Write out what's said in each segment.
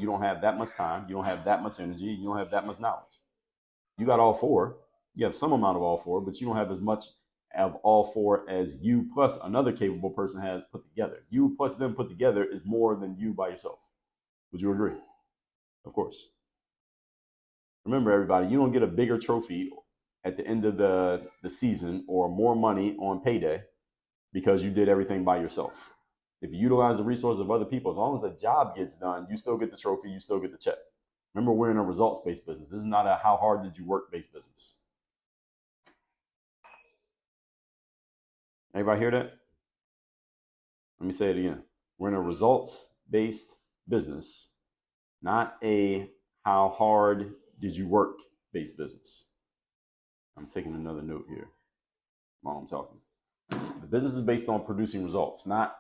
You don't have that much time. You don't have that much energy. You don't have that much knowledge. You got all four. You have some amount of all four, but you don't have as much of all four as you plus another capable person has put together. You plus them put together is more than you by yourself. Would you agree? Of course. Remember, everybody, you don't get a bigger trophy at the end of the season or more money on payday because you did everything by yourself. If you utilize the resources of other people, as long as the job gets done, you still get the trophy, you still get the check. Remember, we're in a results-based business. This is not a how hard did you work-based business. Everybody hear that? Let me say it again. We're in a results-based business, not a how hard did you work-based business. I'm taking another note here while I'm talking. The business is based on producing results, not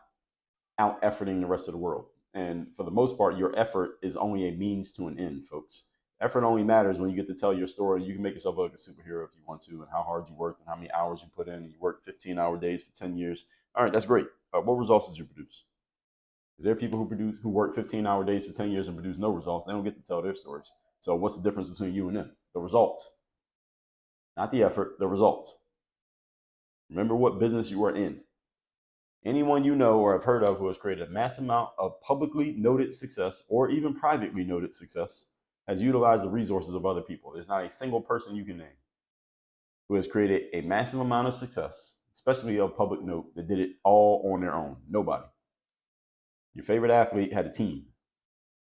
out efforting the rest of the world. And for the most part, your effort is only a means to an end, folks. Effort only matters when you get to tell your story. You can make yourself look like a superhero if you want to, and how hard you worked and how many hours you put in. And you worked 15-hour days for 10 years. All right, that's great. What results did you produce? Is there people who work 15-hour days for 10 years and produce no results? They don't get to tell their stories. So what's the difference between you and them? The result, not the effort, the result. Remember what business you are in. Anyone you know or have heard of who has created a massive amount of publicly noted success or even privately noted success has utilized the resources of other people. There's not a single person you can name who has created a massive amount of success, especially of public note, that did it all on their own. Nobody. Your favorite athlete had a team.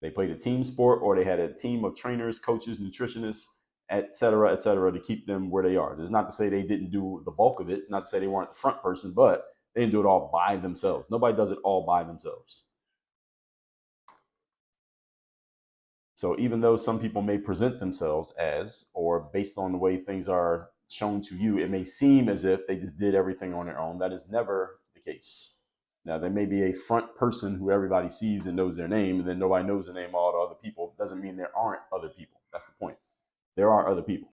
They played a team sport, or they had a team of trainers, coaches, nutritionists, et cetera, to keep them where they are. It's not to say they didn't do the bulk of it, not to say they weren't the front person, but they didn't do it all by themselves. Nobody does it all by themselves. So even though some people may present themselves as, or based on the way things are shown to you, it may seem as if they just did everything on their own. That is never the case. Now, there may be a front person who everybody sees and knows their name, and then nobody knows the name of all the other people. It doesn't mean there aren't other people. That's the point. There are other people.